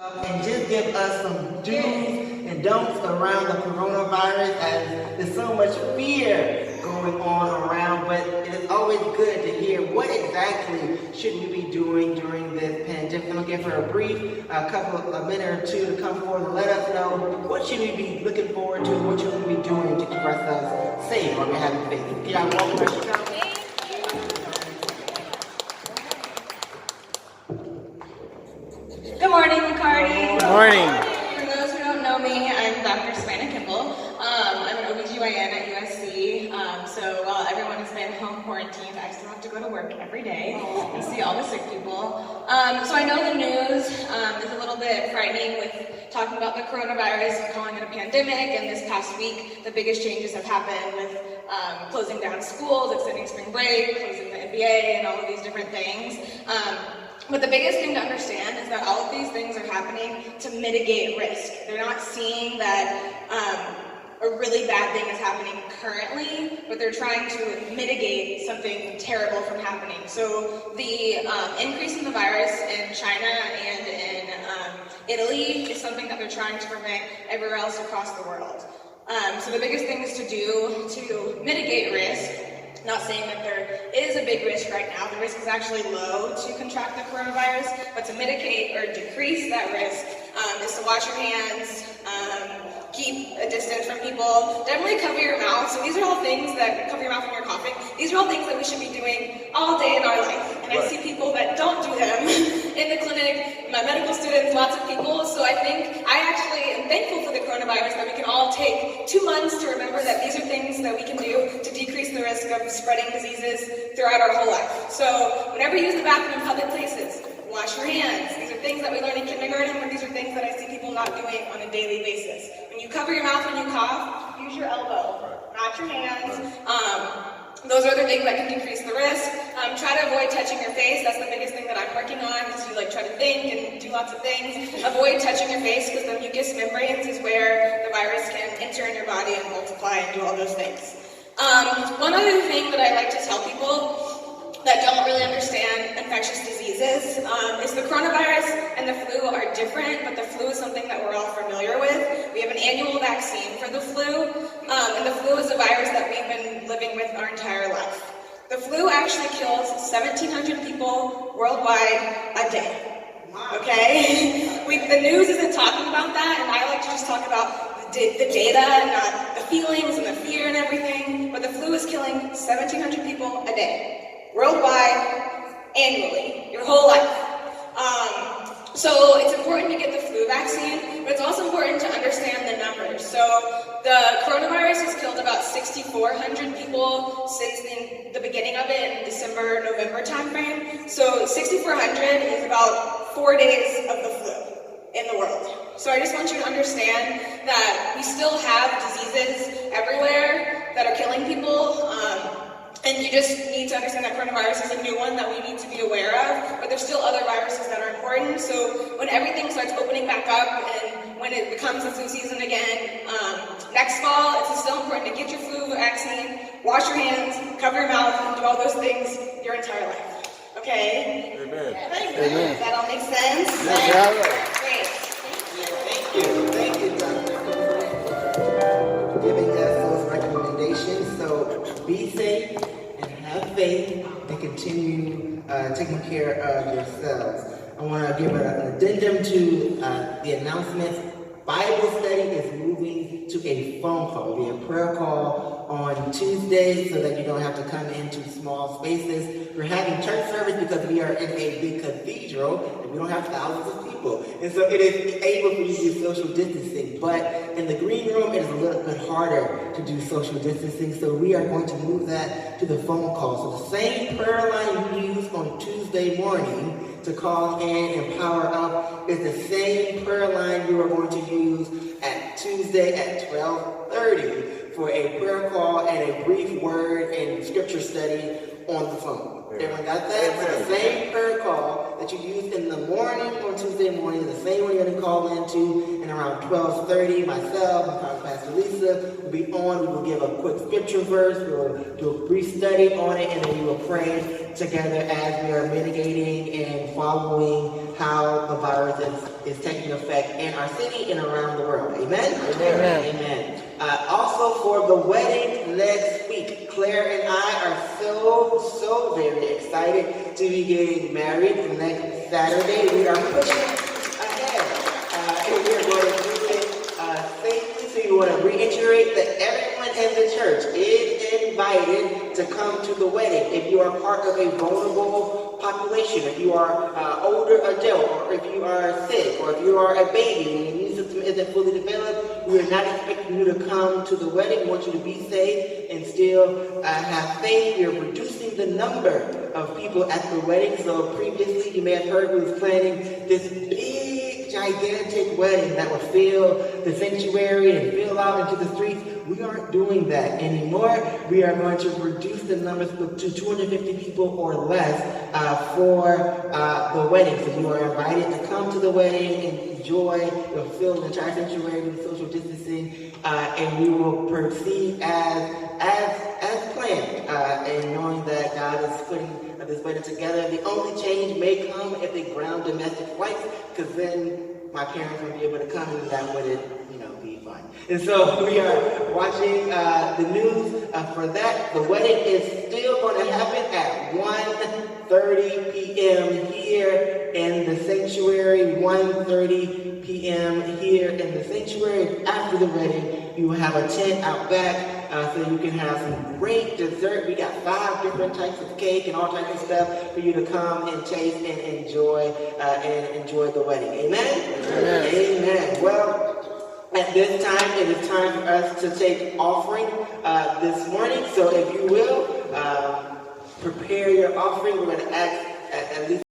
And just give us some do's and don'ts around the coronavirus, as there's so much fear going on around, but it is always good to hear what exactly should we be doing during this pandemic. I'm going to give her a brief, a minute or two to come forward and let us know what should we be looking forward to, what should we be doing to keep ourselves safe while we're having faith. Can y'all welcome her? She comes? Good morning, McCarty. Good morning. For those who don't know me, I'm Dr. Savannah Kimball. I'm an OBGYN at USC. So while everyone has been home quarantined, I still have to go to work every day and see all the sick people. So I know the news is a little bit frightening with talking about the coronavirus and calling it a pandemic. And this past week, the biggest changes have happened with closing down schools, extending spring break, closing the NBA, and all of these different things. But the biggest thing to understand is that all of these things are happening to mitigate risk. They're not seeing that a really bad thing is happening currently, but they're trying to mitigate something terrible from happening. So the increase in the virus in China and in Italy is something that they're trying to prevent everywhere else across the world. So the biggest things to do to mitigate risk, not saying that there is a big risk right now, the risk is actually low to contract the coronavirus, but to mitigate or decrease that risk is to wash your hands, keep a distance from people, definitely cover your mouth. So these are all things that, cover your mouth when you're coughing, these are all things that we should be doing all day in our life. And I see people that don't do them in the clinic, my medical students, lots of people. So I think I actually am thankful for the coronavirus that we can all take 2 months to remember that these are things that we can do to decrease the risk of spreading diseases throughout our whole life. So whenever you use the bathroom in public places, wash your hands. These are things that we learn in kindergarten, but these are things that I see people not doing on a daily basis. When you cover your mouth when you cough, use your elbow, not your hands. Those are the things that can decrease the risk. Try to avoid touching your face. That's the biggest thing that I'm working on, because you try to think and do lots of things. Avoid touching your face, because the mucous membranes is where the virus can enter in your body and multiply and do all those things. One other thing that I like to tell people that don't really understand infectious diseases is the coronavirus and the flu are different, but the flu is something that we're all familiar with. We have an annual vaccine for the flu, and the flu is a virus that we've been living with our entire life. The flu actually kills 1,700 people worldwide a day. Okay? The news isn't talking about that, and I like to just talk about the data and not the feelings and the fear and everything, but the flu is killing 1,700 people a day. Worldwide, annually, your whole life. So it's important to get the flu vaccine, but it's also important to understand the numbers. So the coronavirus has killed about 6,400 people since the beginning of it in December, November timeframe. So 6,400 is about 4 days of the flu in the world. So I just want you to understand that we still have diseases everywhere that are killing people. And you just need to understand that coronavirus is a new one that we need to be aware of, but there's still other viruses that are important. So when everything starts opening back up and when it becomes the flu season again, next fall, it's still important to get your flu vaccine, wash your hands, cover your mouth, and do all those things your entire life. Okay? Amen. Amen. That all makes sense? Yeah. Great. Thank you, Dr. for giving us those recommendations. So be safe and have faith and continue taking care of yourselves. I want to give an addendum to the announcements. Bible study is moving to a phone call. It'll be a prayer call on Tuesday so that you don't have to come into small spaces. We're having church service because we are in a big cathedral and we don't have thousands of people. And so it is able for you to do social distancing. But in the green room, it is a little bit harder to do social distancing. So we are going to move that to the phone call. So the same prayer line you use on Tuesday morning to call in and power up is the same prayer line you are going to use at Tuesday at 12:30 for a prayer call and a brief word and scripture study on the phone. Everyone got that? It's the same prayer call that you used in the morning on Tuesday morning, the same one you're going to call into, and around 12:30, myself and Pastor Lisa will be on. We will give a quick scripture verse, we will do a brief study on it, and then we will pray together as we are mitigating and following how the virus is taking effect in our city and around the world. Amen? Amen. Amen. Also for the wedding next week, Claire and I are so very excited to be getting married next Saturday. We are pushing ahead, and we are going to do it safely. So we want to reiterate that everyone in the church is invited to come to the wedding. If you are part of a vulnerable population, if you are older adult, or if you are sick, or if you are a baby and your immune system isn't fully developed, we are not expecting you to come to the wedding. We want you to be safe and still have faith. We are reducing the number of people at the wedding. So previously, you may have heard we was planning this big, gigantic wedding that would fill the sanctuary and fill out into the streets. We aren't doing that anymore. We are going to reduce the numbers to 250 people or less for the wedding. So you are invited to come to the wedding and enjoy, fill the entire sanctuary with social distancing, and we will proceed as planned, and knowing that God is putting this wedding together. The only change may come if they ground domestic flights, because then my parents won't be able to come, and that wouldn't, be fun. And so we are watching the news for that. The wedding is still going to happen at 1:30 p.m. here in the sanctuary. 1:30 p.m. here in the sanctuary. After the wedding, you will have a tent out back. So you can have some great dessert. We got 5 different types of cake and all types of stuff for you to come and taste and enjoy the wedding. Amen? Amen. Amen. Well, at this time, it is time for us to take offering this morning. So if you will, prepare your offering. We're going to ask at least